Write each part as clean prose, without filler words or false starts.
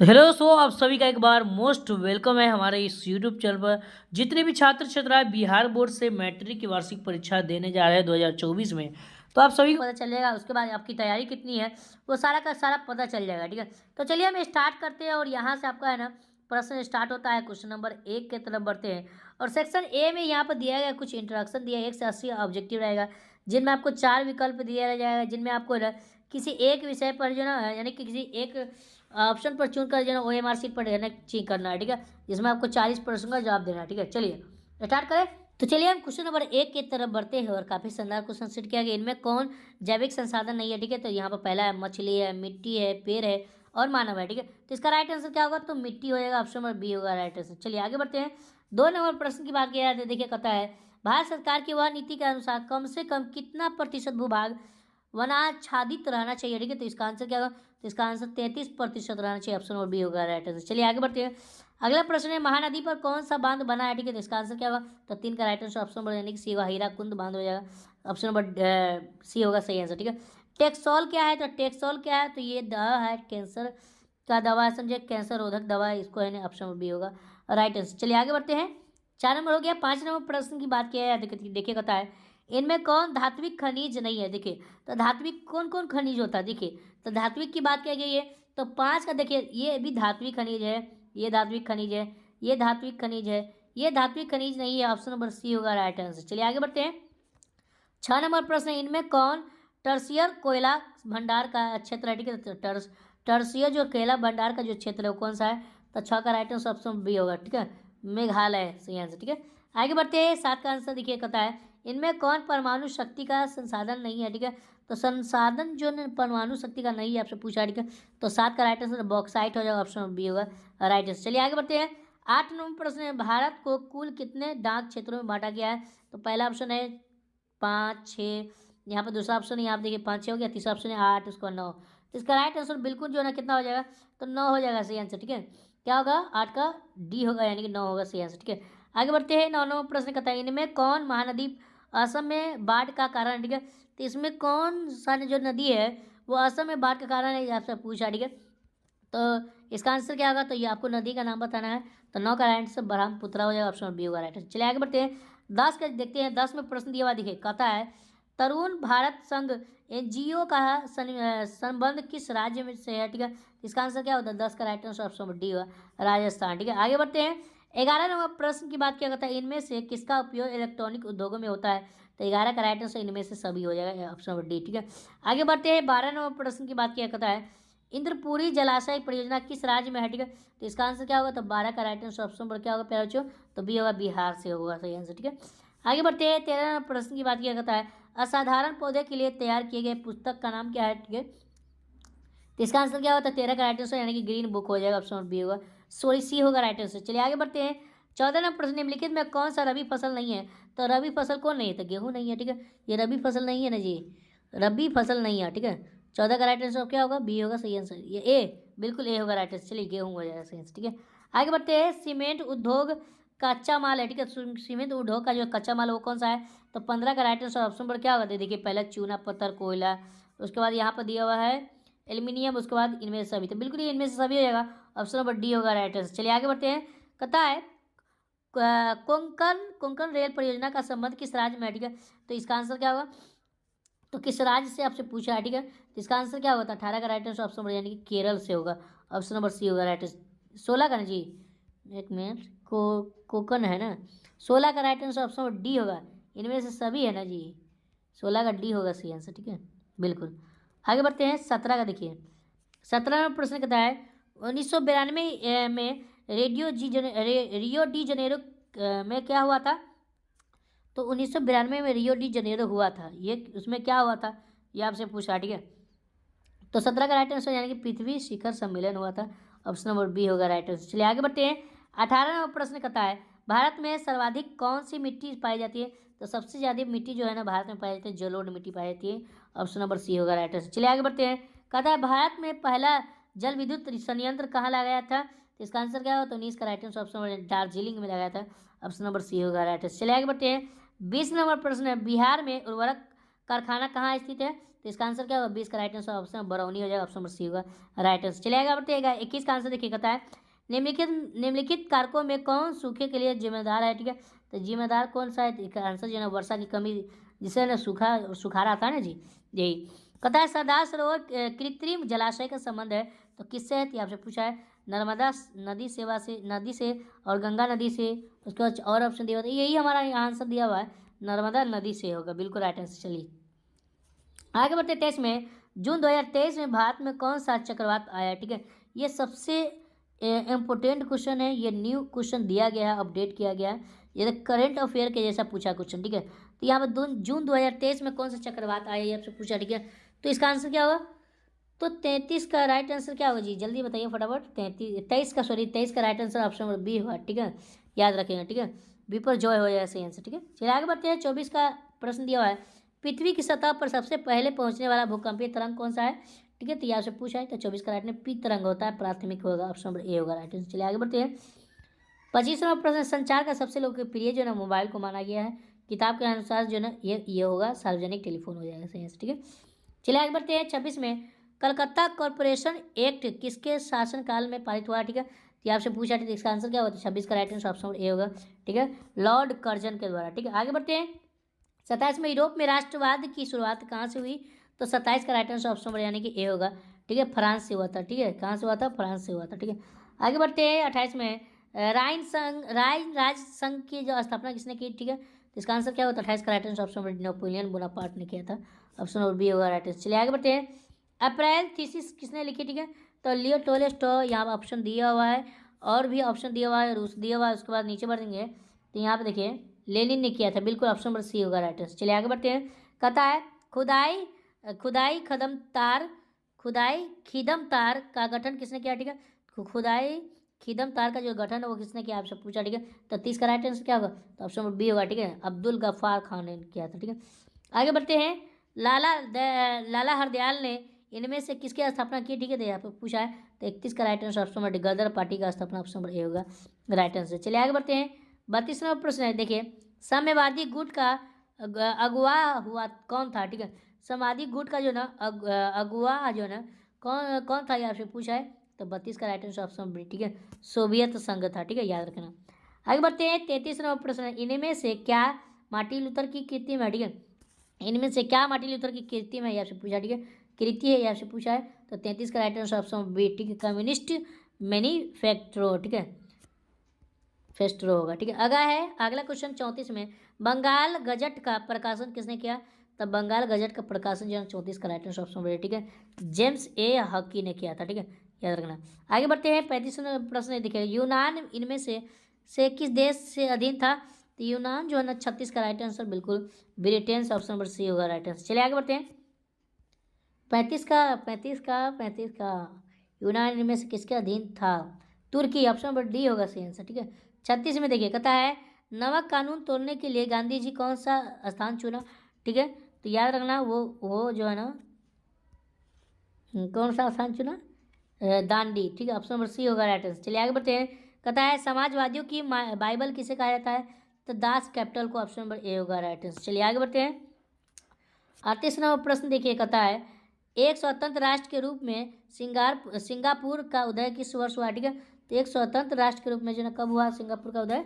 तो हेलो आप सभी का एक बार मोस्ट वेलकम है हमारे इस यूट्यूब चैनल पर। जितने भी छात्र छात्राएं बिहार बोर्ड से मैट्रिक की वार्षिक परीक्षा देने जा रहे हैं 2024 में, तो आप सभी को पता चल जाएगा। उसके बाद आपकी तैयारी कितनी है वो सारा का सारा पता चल जाएगा। ठीक है, तो चलिए हम स्टार्ट करते हैं। और यहाँ से आपका है ना प्रश्न स्टार्ट होता है। क्वेश्चन नंबर 1 की तरफ बढ़ते हैं। और सेक्शन ए में यहाँ पर दिया गया कुछ इंट्रोडक्शन दिया है। 1 से 80 ऑब्जेक्टिव रहेगा, जिनमें आपको 4 विकल्प दिया जाएगा, जिनमें आपको ना किसी एक विषय पर जो ना यानी कि किसी एक ऑप्शन पर चुन कर जो है OMR शीट पर रहना चेक करना है। ठीक है, जिसमें आपको 40 प्रश्न का जवाब देना है। ठीक है, चलिए स्टार्ट करें। तो चलिए हम क्वेश्चन नंबर 1 की तरफ बढ़ते हैं। और काफ़ी शानदार क्वेश्चन सेट किया गया। इनमें कौन जैविक संसाधन नहीं है? ठीक है, तो यहाँ पर पहला है मछली है, मिट्टी है, पेड़ है और मानव है। ठीक है, तो इसका राइट आंसर क्या होगा? तो मिट्टी हो जाएगा। ऑप्शन नंबर बी होगा राइट आंसर। चलिए आगे बढ़ते हैं। 2 नंबर प्रश्न की बात किया जाए तो देखिए कहता है, भारत सरकार की वह नीति के अनुसार कम से कम कितना प्रतिशत भूभाग वनाच्छादित रहना चाहिए? ठीक है, तो इसका आंसर क्या होगा? तो इसका आंसर 33% रहना चाहिए। ऑप्शन नंबर बी होगा राइट आंसर। चलिए आगे बढ़ते हैं। अगला प्रश्न है, महानदी पर कौन सा बांध बना है? ठीक है, तो इसका आंसर क्या होगा? तो 3 का राइट आंसर ऑप्शन नंबर यानी कि सी होगा, हीराकुंड बांध हो जाएगा। ऑप्शन नंबर सी होगा सही आंसर। ठीक है, टेक्सोल क्या है? तो टेक्सोल क्या है? तो ये दवा है, कैंसर का दवा है, समझे, कैंसर रोधक दवा है, इसको है। ऑप्शन नंबर बी होगा राइट आंसर। चलिए आगे बढ़ते हैं। 4 नंबर हो गया। 5 नंबर प्रश्न की बात किया है। देखिए कहता है, इनमें कौन धात्विक खनिज नहीं है? देखिए, तो धात्विक कौन कौन खनिज होता है? देखिए, तो धात्विक की बात किया गई है तो 5 का देखिए, ये भी धात्विक खनिज है, ये धात्विक खनिज है, ये धात्विक खनिज है, ये धात्विक खनिज नहीं है। ऑप्शन नंबर सी होगा राइट आंसर। चलिए आगे बढ़ते हैं। 6 नंबर प्रश्न है, इनमें कौन टर्सियर कोयला भंडार का क्षेत्र है? ठीक है, तो टर्सियर जो कोयला भंडार का जो क्षेत्र है वो कौन सा है? तो 6 का राइट आंसर ऑप्शन बी होगा। ठीक है, मेघालय सही आंसर। ठीक है, आगे बढ़ते हैं। 7 का आंसर देखिए कहता है, इनमें कौन परमाणु शक्ति का संसाधन नहीं है? ठीक है, तो संसाधन जो परमाणु शक्ति का नहीं है आपसे पूछा। ठीक है, तो 7 का राइट आंसर बॉक्साइट हो जाएगा। ऑप्शन बी होगा राइट आंसर। चलिए आगे बढ़ते हैं। 8 नंबर प्रश्न है, भारत को कुल कितने डाक क्षेत्रों में बांटा गया है? तो पहला ऑप्शन है 5, 6, यहाँ पर दूसरा ऑप्शन है, यहाँ पर देखिए 5, 6 हो गया। तीसरा ऑप्शन है 8, उसके बाद 9। तो इसका राइट आंसर बिल्कुल जो है ना कितना हो जाएगा? तो 9 हो जाएगा सही आंसर। ठीक है, क्या होगा? 8 का डी होगा, यानी कि 9 होगा सही आंसर। ठीक है, आगे बढ़ते हैं। 9 नंबर प्रश्न कहता है, इनमें कौन महानदी असम में बाढ़ का कारण? ठीक है, तो इसमें कौन सा जो नदी है वो असम में बाढ़ का कारण है, आपसे पूछा। ठीक है, तो इसका आंसर क्या होगा? तो ये आपको नदी का नाम बताना है। तो 9 का राइट आंसर ब्रह्मपुत्र हो जाएगा। ऑप्शन बी होगा राइट आंसर। चलिए आगे बढ़ते हैं। 10 का देखते हैं। 10 में प्रश्न दिया हुआ देखिए कहता है, तरुण भारत संघ NGO का संबंध किस राज्य में से है? ठीक है, इसका आंसर क्या होता है? 10 का right answer option number D हुआ राजस्थान। ठीक है, आगे बढ़ते हैं। 11 नंबर प्रश्न की बात किया जाता है, इनमें से किसका उपयोग इलेक्ट्रॉनिक उद्योगों में होता है? तो 11 का राइट आंसर इनमें से सभी हो जाएगा, ऑप्शन नंबर डी। ठीक है, आगे बढ़ते हैं। 12 नंबर प्रश्न की बात किया जाता है, इंद्रपुरी जलाशय परियोजना किस राज्य में है? ठीक है, तो इसका आंसर क्या होगा? तो 12 का राइट आंसर ऑप्शन नंबर क्या होगा प्यारे बच्चों? तो बी होगा, बिहार से होगा सही आंसर। ठीक है, आगे बढ़ते हैं। 13 नंबर प्रश्न की बात किया जाता है, असाधारण पौधे के लिए तैयार किए गए पुस्तक का नाम क्या है? ठीक है, तो इसका आंसर क्या होता है? 13 का राइट आंसर यानी कि ग्रीन बुक हो जाएगा। ऑप्शन बी होगा, सॉरी सी होगा राइट आंसर। चलिए आगे बढ़ते हैं। 14 नंबर प्रश्न, निम्नलिखित में कौन सा रबी फसल नहीं है? तो रबी फसल कौन नहीं है? तो गेहूँ नहीं है। ठीक है, ये रबी फसल नहीं है ना जी, रबी फसल नहीं है। ठीक है, 14 का राइट आंसर क्या होगा? बी होगा सही आंसर। ये ए, बिल्कुल ए होगा राइट आंसर। चलिए गेहूँ हो जाएगा सही आंसर। ठीक है, आगे बढ़ते हैं। सीमेंट उद्योग कच्चा माल है। ठीक है, सीमेंट उद्योग का जो कच्चा माल है वो कौन सा है? तो 15 का राइट आंसर ऑप्शन पर क्या होगा? देखिए पहले चूना पत्थर कोयला, उसके बाद यहाँ पर दिया हुआ है एल्यूमिनियम, उसके बाद इनमें से सभी। तो बिल्कुल ये इनमें से सभी हो जाएगा। ऑप्शन नंबर डी होगा राइट आंसर। चलिए आगे बढ़ते हैं। कहता है, कोंकण कोंकण रेल परियोजना का संबंध किस राज्य में है? ठीक है, तो इसका आंसर क्या होगा? तो किस राज्य से आपसे पूछा है? ठीक है, तो इसका आंसर क्या होगा? 18 का राइट आंसर ऑप्शन नंबर यानी कि केरल से होगा। ऑप्शन नंबर सी होगा राइट आंसर। 16 का ना जी, एक मिनट, कोकन है ना, 16 का right answer option number D होगा। इनमें से सभी है ना जी, 16 का डी होगा सही आंसर। ठीक है, बिल्कुल। आगे बढ़ते हैं। 17 का देखिए। 17 में प्रश्न कहता है, 1992 में रियो डी जनेरो में क्या हुआ था? तो 1992 में रियो डी जनेरो हुआ था, ये उसमें क्या हुआ था ये आपसे पूछा। ठीक है, तो 17 का राइट आंसर यानी कि पृथ्वी शिखर सम्मेलन हुआ था। ऑप्शन नंबर बी होगा राइट आंसर। चलिए आगे बढ़ते हैं। 18 नंबर प्रश्न कहता है, भारत में सर्वाधिक कौन सी मिट्टी पाई जाती है? तो सबसे ज़्यादा मिट्टी जो है ना भारत में पाई जाती है, जलोढ़ मिट्टी पाई जाती है। ऑप्शन नंबर सी होगा राइट आंसर। चलिए आगे बढ़ते हैं। कहता है, भारत में पहला जल विद्युत संयंत्र कहाँ लगाया था? तो इसका आंसर क्या होगा? तो 19 का right answer option number Darjeeling में लगाया था। ऑप्शन नंबर सी होगा राइट आंसर। चलिए आगे बढ़ते हैं। 20 नंबर प्रश्न है, बिहार में उर्वरक कारखाना कहाँ स्थित है? तो इसका आंसर क्या होगा 20 का राइट आंसर ऑप्शन बरौनी हो जाएगा, ऑप्शन नंबर सी होगा राइट आंसर। चलिए आगे बढ़ते 21 का आंसर देखिए, कहता है निम्नलिखित कारकों में कौन सूखे के लिए जिम्मेदार है, ठीक है। तो जिम्मेदार कौन सा है, आंसर जो है ना वर्षा की कमी, जिससे ना सुखाड़ आता है ना जी, यही। कहता है सरदार सरोवर कृत्रिम जलाशय का संबंध है तो किससे है, तो आपसे पूछा है नर्मदा नदी से और गंगा नदी से। उसके बाद और ऑप्शन दिया हुआ है, यही हमारा यहाँ आंसर दिया हुआ है, नर्मदा नदी से होगा, बिल्कुल राइट आंसर। चलिए आगे बढ़ते 23 में, जून 2023 में भारत में कौन सा चक्रवात आया, ठीक है। ये सबसे इम्पोर्टेंट क्वेश्चन है, ये न्यू क्वेश्चन दिया गया है, अपडेट किया गया है, ये करंट अफेयर के जैसा पूछा क्वेश्चन, ठीक है। तो यहाँ पर जून 2023 में कौन सा चक्रवात आया ये आपसे पूछा, ठीक है। तो इसका आंसर क्या होगा, तो 33 का राइट आंसर क्या होगा जी, जल्दी बताइए फटाफट। 23 का right answer option number B होगा, ठीक है, याद रखेंगे, ठीक है। बी पर जॉय हो जाएगा सही आंसर, ठीक है। चलिए आगे बढ़ते हैं 24 का प्रश्न दिया हुआ है, पृथ्वी की सतह पर सबसे पहले पहुंचने वाला भूकंपीय तरंग कौन सा है, ठीक है। तो यहाँ से पूछा है, तो 24 का राइट में पी तरंग होता है, प्राथमिक होगा, ऑप्शन नंबर ए होगा राइट आंसर। चलिए आगे बढ़ते हैं 25वां प्रश्न, संचार का सबसे लोकप्रिय जो है ना मोबाइल को माना गया है, किताब के अनुसार जो है ना ये होगा सार्वजनिक टेलीफोन हो जाएगा सही आंसर, ठीक है। चलिए आगे बढ़ते हैं 26 में, कलकत्ता कॉरपोरेशन एक्ट किसके शासनकाल में पारित हुआ, ठीक है। तो आपसे पूछा है, इसका आंसर क्या होता है, 26 का राइट आंसर ऑप्शन ए होगा, ठीक है, लॉर्ड कर्जन के द्वारा, ठीक है। आगे बढ़ते हैं 27 में, यूरोप में राष्ट्रवाद की शुरुआत कहाँ से हुई, तो 27 का राइट आंसर ऑप्शन नंबर यानी कि ए होगा, ठीक है, फ्रांस से हुआ था, ठीक है। कहाँ से हुआ था, फ्रांस से हुआ था, ठीक है। आगे बढ़ते हैं 28 में, राइन राज संघ की जो स्थापना किसने की, ठीक है। तो इसका आंसर क्या होता है, 28 का right answer option number Napoleon Bonaparte ने किया था, ऑप्शन नंबर बी होगा राइट आंसर। चलिए आगे बढ़ते हैं, अप्रैल थीसिस किसने लिखी, ठीक है। तो लियो टोल्स्टॉय यहाँ पर ऑप्शन दिया हुआ है, और भी ऑप्शन दिया हुआ है, रूस दिया हुआ है। उसके बाद नीचे बढ़ेंगे तो यहाँ पे देखिए लेनिन ने किया था, बिल्कुल ऑप्शन नंबर सी होगा राइट आंसर। चलिए आगे बढ़ते हैं, कहता है खुदाई खुदाई खदम तार खुदाई खिदम तार का गठन किसने किया, ठीक है। खुदाई खिदम तार का जो गठन है वो किसने किया आपसे पूछा, ठीक है। तो 30 का राइट आंसर क्या होगा, तो ऑप्शन नंबर बी होगा, ठीक है, अब्दुल गफ्फार खान ने किया था, ठीक है। आगे बढ़ते हैं, लाला हरदयाल ने इनमें से किसकी स्थापना की, ठीक है। तो यहाँ पे पूछा है, तो 31 का राइट आंसर ऑप्शन नंबर गदर पार्टी का स्थापना ऑप्शन नंबर ए होगा राइट आंसर। चलिए आगे बढ़ते हैं 32वां प्रश्न है, देखिए साम्यवादी गुट का अगुवा हुआ कौन था, ठीक है। समाधि गुट का जो ना अगुवा जो ना कौन कौन था ये आपसे पूछा है, तो 32 का राइट आंसर ऑप्शन बी, ठीक है, सोवियत संघ था, ठीक है, याद रखना। आगे बढ़ते हैं 33वां प्रश्न, इनमें से क्या मार्टिन लूथर की कृत्रिम है, ठीक है। इनमें से क्या मार्टिन लूथर की कृत्रिम है ये आपसे पूछा, ठीक है, कृति है ये आपसे पूछा है। तो 33 का राइट आंसर ऑप्शन बी, ठीक है, कम्युनिस्ट मैनिफेस्टो, ठीक है, फेस्ट्रो होगा, ठीक है। अगला क्वेश्चन 34 में, बंगाल गजट का प्रकाशन किसने किया, तब बंगाल गजट का प्रकाशन जो है 34 का राइट आंसर ऑप्शन बी, ठीक है, जेम्स ए हकी ने किया था, ठीक है, याद रखना। आगे बढ़ते हैं 35वां प्रश्न देखिए, यूनान इनमें से किस देश से अधीन था, तो यूनान जो है ना 36 का राइट आंसर बिल्कुल ब्रिटेन से, ऑप्शन नंबर सी होगा राइट आंसर। चलिए आगे बढ़ते हैं 35 का यूनान इनमें से किसके अधीन था, तुर्की, ऑप्शन नंबर डी होगा सही आंसर, ठीक है। 36 में देखिए, कहता है नमक कानून तोड़ने के लिए गांधी जी कौन सा स्थान चुना, ठीक है। तो याद रखना वो जो है ना कौन सा स्थान चुना, दांडी, ठीक है, ऑप्शन नंबर सी होगा राइट आंसर। चलिए आगे बढ़ते हैं, कहता है समाजवादियों की बाइबल किसे कहा जाता है, तो दास कैपिटल को, ऑप्शन नंबर ए होगा राइट आंसर। चलिए आगे बढ़ते हैं 38वां प्रश्न देखिए, कहता है एक स्वतंत्र राष्ट्र के रूप में सिंगापुर का उदय किस वर्ष हुआ, ठीक है। तो एक स्वतंत्र राष्ट्र के रूप में जो ना कब हुआ सिंगापुर का उदय,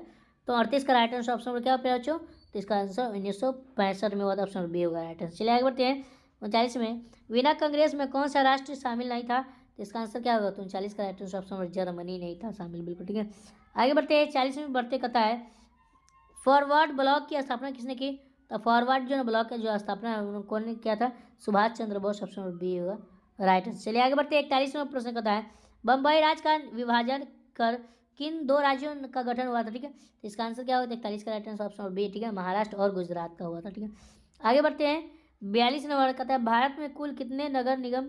तो 38 का राइट आंसर ऑप्शन नंबर क्या पे बच्चों, तो इसका आंसर 1965 में हुआ था, ऑप्शन नंबर बी होगा राइट आंसर। चलिए आगे बढ़ते हैं 39 में, वीना कांग्रेस में कौन सा राष्ट्र शामिल नहीं था, तो इसका आंसर क्या होगा, तो 39 का right answer option number Germany नहीं था शामिल, बिल्कुल, ठीक है। आगे बढ़ते हैं 40 में बढ़ते, कहता है फॉरवर्ड ब्लॉक की स्थापना किसने की, तो फॉरवर्ड जो ब्लॉक का जो स्थापना है कौन ने किया था, Subhash Chandra Bose, option number B होगा राइट आंसर। चलिए आगे बढ़ते हैं 41वां प्रश्न, कहता है बम्बई राज्य का विभाजन कर किन दो राज्यों का गठन हुआ था, ठीक है। तो इसका आंसर क्या होगा, 41 का right answer option number B, ठीक है, महाराष्ट्र और गुजरात का हुआ था, ठीक है। आगे बढ़ते हैं 42 नंबर, कहता है भारत में कुल कितने नगर निगम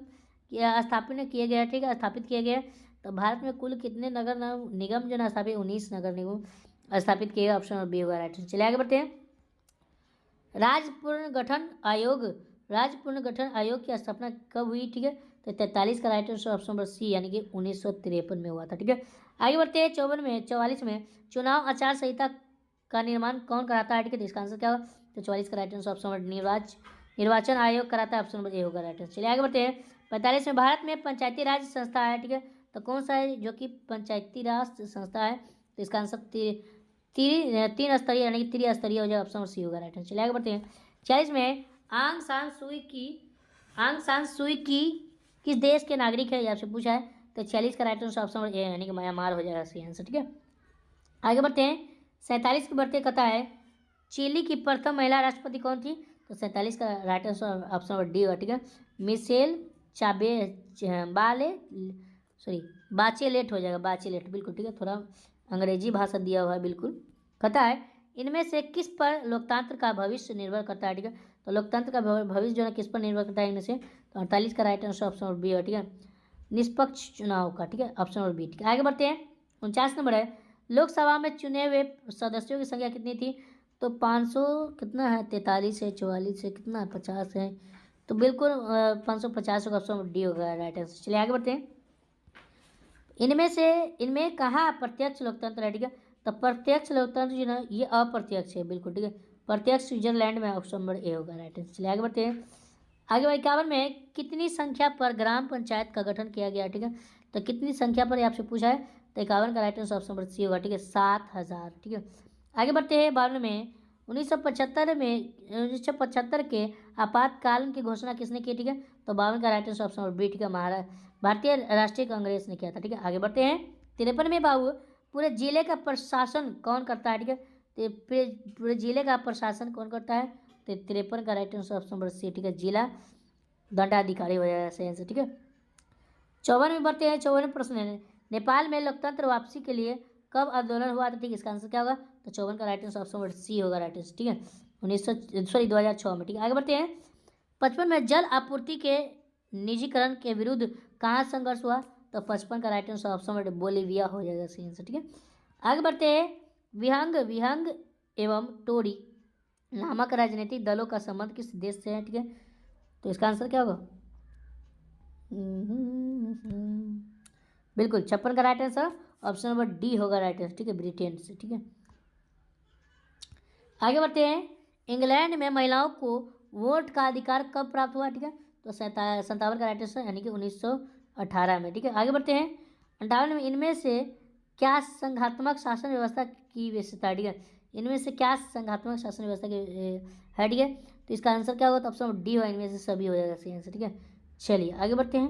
स्थापित किए गए, ठीक है, स्थापित किए गए। तो भारत में कुल कितने नगर निगम जो ना स्थापित, 19 नगर निगम स्थापित किए गए, ऑप्शन नंबर बी होगा राइट आंसर। चलिए आगे बढ़ते हैं राज्य पुनर्गठन आयोग की स्थापना कब हुई, ठीक है। तो 43 का right answer option number C यानी कि 1953 में हुआ था, ठीक है। आगे बढ़ते हैं 44 में चुनाव आचार संहिता का निर्माण कौन कराता है, ठीक है। तो इसका आंसर क्या होगा, तो 44 का राइट आंसर ऑप्शन नंबर निर्वाचन आयोग कराता है, ऑप्शन नंबर ए होगा राइट आंसर। चलिए आगे बढ़ते हैं। 45 में भारत में पंचायती राज संस्था है, ठीक है, तो कौन सा है जो कि पंचायती राज संस्था है, तो इसका आंसर तीन स्तरीय यानी कि त्रिस्तरीय हो जाए, ऑप्शन नंबर सी होगा राइट आंसर। चलिए आगे बढ़ते हैं। 40 में आंग सान सुई की किस देश के नागरिक है, ये आपसे पूछा है, तो 46 का right answer option number A यानी कि म्यांमार हो जाएगा सही आंसर, ठीक है। आगे बढ़ते हैं। 47 की बढ़ते कथा है, चिली की प्रथम महिला राष्ट्रपति कौन थी, तो 47 का right answer option number D होगा, ठीक है, मिशेल बाचेलेट हो जाएगा, बाचेलेट बिल्कुल, ठीक है, थोड़ा अंग्रेजी भाषा दिया हुआ है बिल्कुल। कथा है, इनमें से किस पर लोकतंत्र का भविष्य निर्भर करता है, ठीक है, तो लोकतंत्र का भविष्य जो है किस पर निर्भर करता है इनमें से, तो 48 का right answer option number B है, ठीक है, निष्पक्ष चुनाव का, ठीक है, ऑप्शन नंबर बी, ठीक है। आगे बढ़ते हैं। 49 नंबर है, लोकसभा में चुने हुए सदस्यों की संख्या कितनी थी, तो 500 कितना है, 43 है, 44 है, कितना है, 50 है, तो बिल्कुल 550 का ऑप्शन डी होगा राइट आंसर। चलिए आगे बढ़ते हैं। इनमें कहा प्रत्यक्ष लोकतंत्र है, ठीक है, तो प्रत्यक्ष लोकतंत्र जो ना ये अप्रत्यक्ष है बिल्कुल, ठीक है, प्रत्यक्ष स्विट्जरलैंड में, ऑप्शन नंबर ए होगा राइट आंसर। चलिए आगे बढ़ते हैं। आगे 51 में कितनी संख्या पर ग्राम पंचायत का गठन किया गया, ठीक है, तो कितनी संख्या पर आपसे पूछा है, तो 51 का right answer option number C होगा, ठीक है, 7000, ठीक है। आगे बढ़ते हैं। 52 में 1975 के आपातकाल की घोषणा किसने की, ठीक है, तो 52 का right answer option number B, ठीक है, भारतीय राष्ट्रीय कांग्रेस ने किया था, ठीक है। आगे बढ़ते हैं। 53 में बाबू पूरे जिले का प्रशासन कौन करता है, ठीक है, तो पूरे जिले का प्रशासन कौन करता है, तो 53 का right answer option number C, ठीक है, जिला दंडाधिकारी हो जाएगा सही आंसर, ठीक है। 54 में बढ़ते हैं। 54 प्रश्न है, नेपाल में लोकतंत्र वापसी के लिए कब आंदोलन हुआ था, ठीक है, इसका आंसर क्या होगा, तो 54 का right answer option number C होगा राइट आंसर, ठीक है, 2006 में, ठीक है। आगे बढ़ते हैं। 55 में जल आपूर्ति के निजीकरण के विरुद्ध कहाँ संघर्ष हुआ, तो 55 का right answer option number Bolivia हो जाएगा सही आंसर, ठीक है। आगे बढ़ते हैं। विहंग एवं टोरी नामक राजनीतिक दलों का संबंध किस देश से है, ठीक है, तो इसका आंसर क्या होगा, बिल्कुल 56 का right answer option number D होगा राइट आंसर, ठीक है, ब्रिटेन से, ठीक है। आगे बढ़ते हैं। इंग्लैंड में महिलाओं को वोट का अधिकार कब प्राप्त हुआ, ठीक है, तो 57 का राइट आंसर यानी कि 1918 में, ठीक है। आगे बढ़ते हैं। 58 में इनमें से क्या संघात्मक शासन व्यवस्था की विशेषता, ठीक है, इनमें से क्या संघात्मक शासन व्यवस्था की है, ठीक है, तो इसका आंसर क्या होगा, तो ऑप्शन नंबर डी होगा, इनमें से सभी हो जाएगा सही आंसर, ठीक है। चलिए आगे बढ़ते हैं।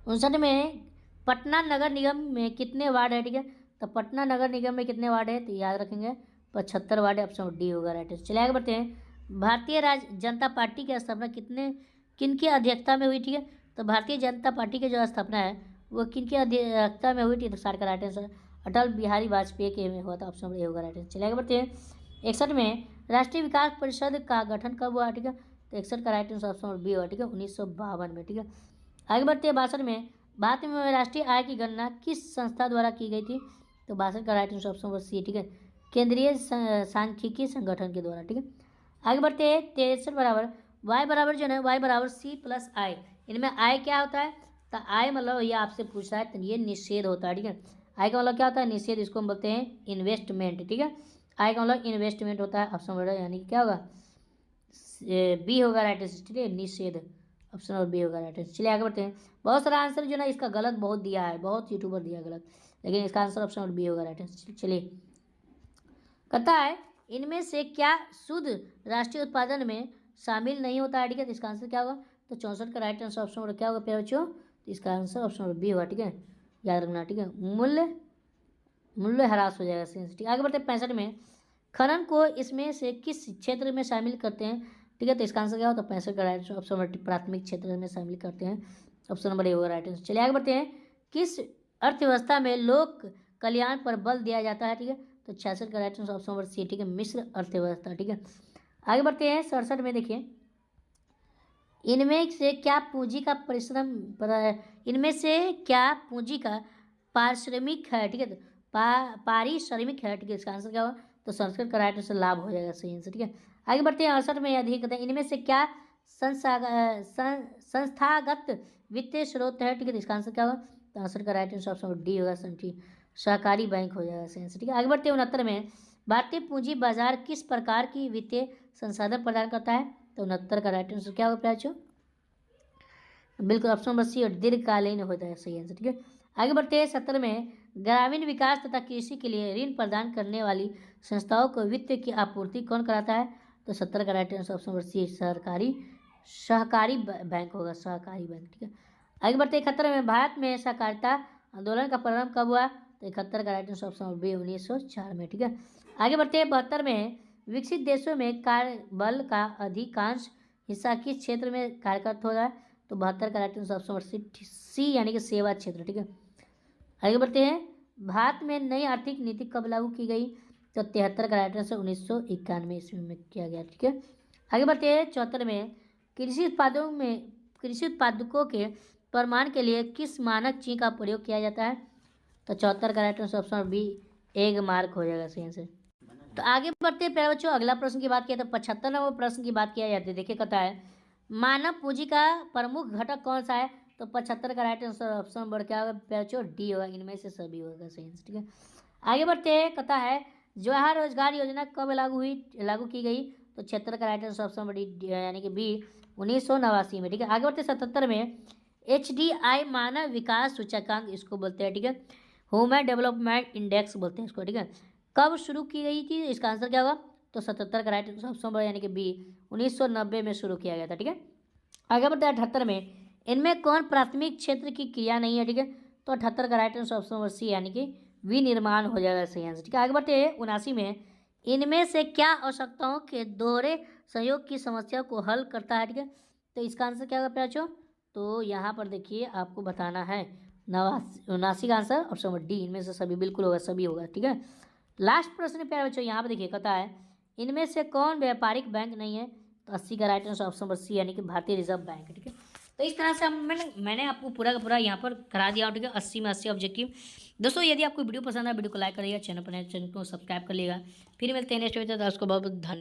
59 में पटना नगर निगम में कितने वार्ड है, ठीक है, तो पटना नगर निगम में कितने वार्ड है, तो याद रखेंगे 75 वार्ड है, ऑप्शन डी होगा राइट आंसर। चलिए आगे बढ़ते हैं। भारतीय जनता पार्टी की स्थापना किन की अध्यक्षता में हुई, ठीक है, तो भारतीय जनता पार्टी की जो स्थापना है वो किन की अध्यक्षता में हुई थी, तो सारे का राइट आंसर अटल बिहारी वाजपेयी के में हुआ था, ऑप्शन नंबर ए होगा राइट आंसर। चलिए आगे बढ़ते हैं। 61 में राष्ट्रीय विकास परिषद का गठन कब हुआ, ठीक है, तो 61 का right answer option number B होगा, ठीक है, 1952 में, ठीक है। आगे बढ़ते हैं। 62 में भारत में राष्ट्रीय आय की गणना किस संस्था द्वारा की गई थी, तो 62 का right answer option number C, ठीक है, केंद्रीय सांख्यिकी संगठन के द्वारा, ठीक है। आगे बढ़ते हैं। 63 बराबर y बराबर जो है y बराबर सी प्लस आई, इनमें आई क्या होता है, तो आई मतलब ये आपसे पूछ रहा है, तो ये निषेध होता है, ठीक है, आई का मतलब क्या होता है, निषेध, इसको हम बोलते हैं इन्वेस्टमेंट, ठीक है, आई का मतलब इन्वेस्टमेंट होता है, ऑप्शन नंबर यानी कि क्या होगा, बी होगा राइट आंसर, ठीक है, निषेध, ऑप्शन नंबर बी होगा राइट आंसर। चलिए आगे बढ़ते हैं। बहुत सारा आंसर जो ना इसका गलत बहुत दिया है, बहुत यूट्यूबर दिया गलत, लेकिन इसका आंसर ऑप्शन नंबर बी होगा राइट आंसर। चलिए कहता है इनमें से क्या शुद्ध राष्ट्रीय उत्पादन में शामिल नहीं होता है, ठीक है, तो इसका आंसर क्या होगा, तो 64 का राइट आंसर ऑप्शन नंबर क्या होगा प्यारे बच्चों, तो इसका आंसर ऑप्शन नंबर बी होगा, ठीक है, याद रखना, ठीक है, मूल्य ह्रास हो जाएगा ठीक है। आगे बढ़ते हैं। 65 में खनन को इसमें से किस क्षेत्र में शामिल करते हैं, ठीक है, तो इसका आंसर क्या होता है, 65 का राइट आंसर ऑप्शन नंबर प्राथमिक क्षेत्र में शामिल करते हैं, ऑप्शन नंबर ए होगा राइट आंसर। चलिए आगे बढ़ते हैं। किस अर्थव्यवस्था में लोक कल्याण पर बल दिया जाता है, ठीक है, तो 66 का right answer option number C, ठीक है, मिश्र अर्थव्यवस्था, ठीक है। आगे बढ़ते हैं। 67 में देखिए इनमें से क्या पूंजी का इनमें से क्या पूंजी का पारिश्रमिक है, ठीक है, तो पारिश्रमिक है, ठीक है, इसका आंसर क्या होगा, तो संस्कृत का राइट आंसर लाभ हो जाएगा सही आंसर, ठीक है। आगे बढ़ते हैं। 68 में अधिक कहते हैं इनमें से क्या संस्थागत वित्तीय स्रोत है, ठीक है, तो इसका आंसर क्या होगा, तो आंसर का राइट आंसर ऑप्शन डी होगा, सहकारी बैंक हो जाएगा सही आंसर, ठीक है। आगे बढ़ते हैं। 69 में भारतीय पूंजी बाजार किस प्रकार की वित्तीय संसाधन प्रदान करता है? तो 69 का राइट आंसर क्या होगा बच्चों? बिल्कुल ऑप्शन नंबर सी, और दीर्घकालीन होता है सही आंसर। ठीक है, आगे बढ़ते हैं। 70 में ग्रामीण विकास तथा कृषि के लिए ऋण प्रदान करने वाली संस्थाओं को वित्त की आपूर्ति कौन कराता है? तो 70 का right answer option number C, सहकारी बैंक होगा, सहकारी बैंक। ठीक है, आगे बढ़ते हैं। 71 में भारत में सहकारिता आंदोलन का प्रारंभ कब हुआ? तो 71 का right answer option number B, 1904 में। ठीक है, आगे बढ़ते हैं। 72 में विकसित देशों में कार्य बल का अधिकांश हिस्सा किस क्षेत्र में कार्यरत हो रहा है? तो 72 का right answer option number C यानी कि सेवा क्षेत्र। ठीक है, आगे बढ़ते हैं। भारत में नई आर्थिक नीति कब लागू की गई? तो 73 का राइट आंसर 1991 ईस्वी में किया गया। ठीक है, आगे बढ़ते हैं। 74 में कृषि उत्पादकों के प्रमाण के लिए किस मानक चिन्ह का प्रयोग किया जाता है? तो 74 का right answer option B, Agmark हो जाएगा सही आंसर। तो आगे बढ़ते हैं प्यारे बच्चों, अगला प्रश्न की बात किया तो 75वां प्रश्न की बात किया जाती है। देखिए कहता है मानव पूंजी का प्रमुख घटक कौन सा है? तो 75 का राइट आंसर ऑप्शन नंबर क्या होगा प्यारे बच्चों? डी होगा, इनमें से सभी होगा सही आंसर। ठीक है, आगे बढ़ते हैं। कहता है जवाहर रोजगार योजना कब लागू की गई? तो 76 का right answer option number D यानी कि बी, 1989 में। ठीक है, आगे बढ़ते 77 में HDI मानव विकास सूचकांक इसको बोलते हैं। ठीक है, ह्यूमन डेवलपमेंट इंडेक्स बोलते हैं इसको। ठीक है, कब शुरू की गई थी? इसका आंसर क्या होगा? तो 77 का राइट आंसर ऑप्शन नंबर यानी कि बी, 1990 में शुरू किया गया था। ठीक है, आगे बढ़ते हैं 78 में इनमें कौन प्राथमिक क्षेत्र की क्रिया नहीं है? ठीक है, तो 78 का right answer option number C यानी कि विनिर्माण हो जाएगा सही आंसर। ठीक है, आगे बढ़ते हैं। 79 में इनमें से क्या आवश्यकताओं के दोहरे सहयोग की समस्या को हल करता है? ठीक है, तो इसका आंसर क्या होगा प्यारे बच्चों? तो यहाँ पर देखिए आपको बताना है 79 का आंसर ऑप्शन नंबर डी, इनमें से सभी बिल्कुल होगा, सभी होगा। ठीक है, लास्ट प्रश्न प्यारे बच्चों यहाँ पर देखिए कहता है इनमें से कौन व्यापारिक बैंक नहीं है? तो 80 का right answer option number C यानी कि भारतीय रिजर्व बैंक। ठीक है, तो इस तरह से मैंने आपको पूरा का पूरा यहाँ पर करा दिया। ठीक है, 80 में 80 ऑब्जेक्टिव। दोस्तों यदि आपको वीडियो पसंद है वीडियो को लाइक करिएगा, चैनल को सब्सक्राइब कर लीजिएगा। फिर मिलते हैं नेक्स्ट वीडियो, तो उसको बहुत बहुत धन्यवाद।